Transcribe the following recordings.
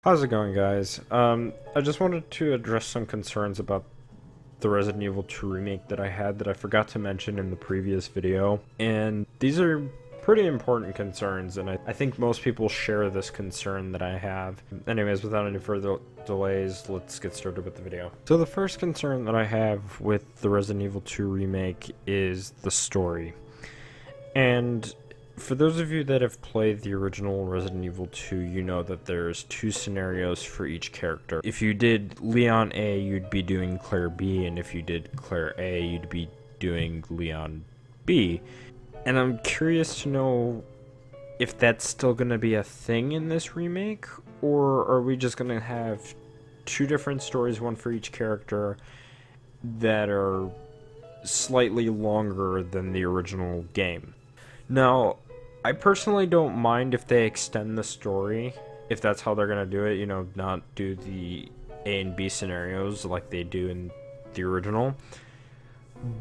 How's it going, guys? I just wanted to address some concerns about the Resident Evil 2 remake that I had that I forgot to mention in the previous video. And these are pretty important concerns, and I think most people share this concern that I have. Anyways, without any further delays, let's get started with the video. So the first concern that I have with the Resident Evil 2 remake is the story. And for those of you that have played the original Resident Evil 2, you know that there's two scenarios for each character. If you did Leon A, you'd be doing Claire B, and if you did Claire A, you'd be doing Leon B. And I'm curious to know if that's still going to be a thing in this remake, or are we just going to have two different stories, one for each character, that are slightly longer than the original game. Now, I personally don't mind if they extend the story, if that's how they're going to do it, you know, not do the A and B scenarios like they do in the original.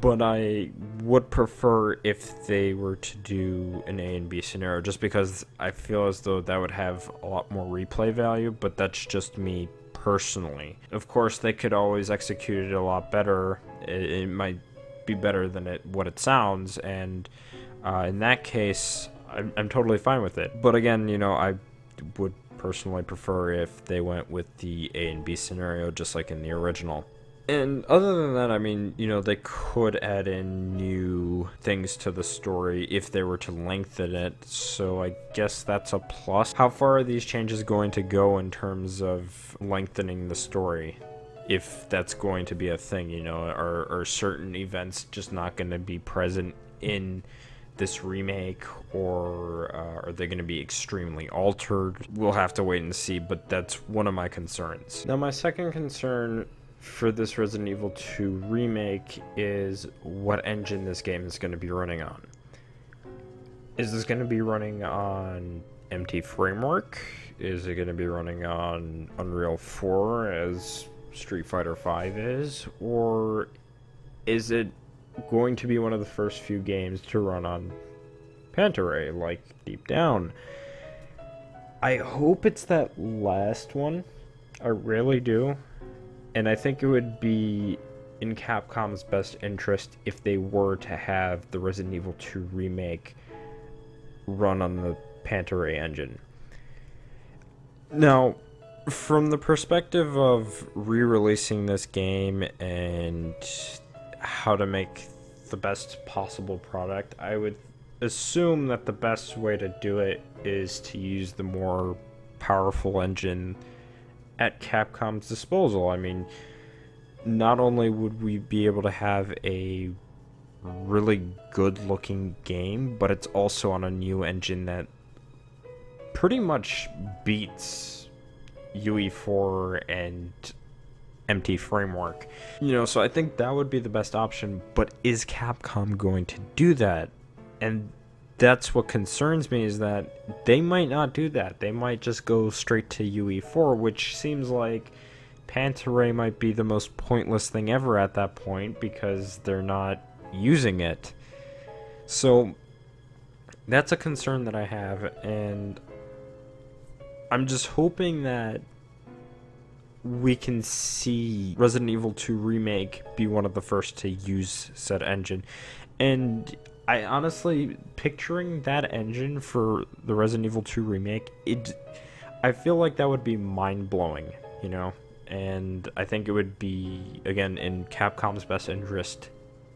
But I would prefer if they were to do an A and B scenario, just because I feel as though that would have a lot more replay value, but that's just me personally. Of course, they could always execute it a lot better. It might be better than what it sounds, and in that case, I'm totally fine with it. But again, you know, I would personally prefer if they went with the A and B scenario, just like in the original. And other than that, I mean, you know, they could add in new things to the story if they were to lengthen it, so I guess that's a plus. How far are these changes going to go in terms of lengthening the story? If that's going to be a thing, you know, are certain events just not going to be present in this remake, or are they going to be extremely altered? We'll have to wait and see, but that's one of my concerns. Now, my second concern for this Resident Evil 2 remake is what engine this game is going to be running on. Is this going to be running on MT Framework? Is it going to be running on Unreal 4 as Street Fighter V is? Or is it going to be one of the first few games to run on Panther, like Deep Down? I hope it's that last one. I really do. And I think it would be in Capcom's best interest if they were to have the Resident Evil 2 remake run on the Panther engine. Now, from the perspective of re-releasing this game and how to make the best possible product, I would assume that the best way to do it is to use the more powerful engine at Capcom's disposal. I mean, not only would we be able to have a really good looking game, but it's also on a new engine that pretty much beats UE4 and MT Framework. You know, so I think that would be the best option, but is Capcom going to do that? And that's what concerns me, is that they might not do that. They might just go straight to UE4, which seems like Panther might be the most pointless thing ever at that point, because they're not using it. So that's a concern that I have, and I'm just hoping that we can see Resident Evil 2 Remake be one of the first to use said engine. And I honestly, picturing that engine for the Resident Evil 2 Remake, I feel like that would be mind-blowing, you know? And I think it would be, again, in Capcom's best interest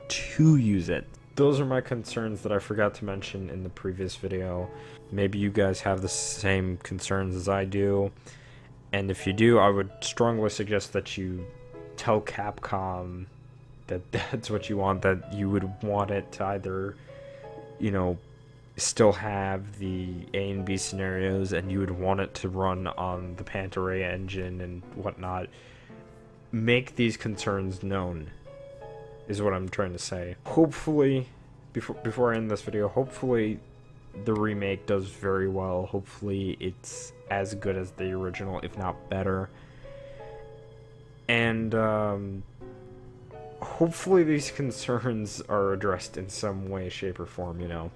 to use it. Those are my concerns that I forgot to mention in the previous video. Maybe you guys have the same concerns as I do. And if you do, I would strongly suggest that you tell Capcom that that's what you want, that you would want it to either, you know, still have the A and B scenarios, and you would want it to run on the Panther engine and whatnot. Make these concerns known, is what I'm trying to say. Hopefully, before I end this video, hopefully the remake does very well. Hopefully it's as good as the original, if not better. And hopefully these concerns are addressed in some way, shape, or form, you know.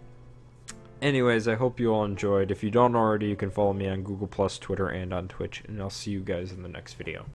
Anyways, I hope you all enjoyed. If you don't already, you can follow me on Google+, Twitter, and on Twitch, and I'll see you guys in the next video.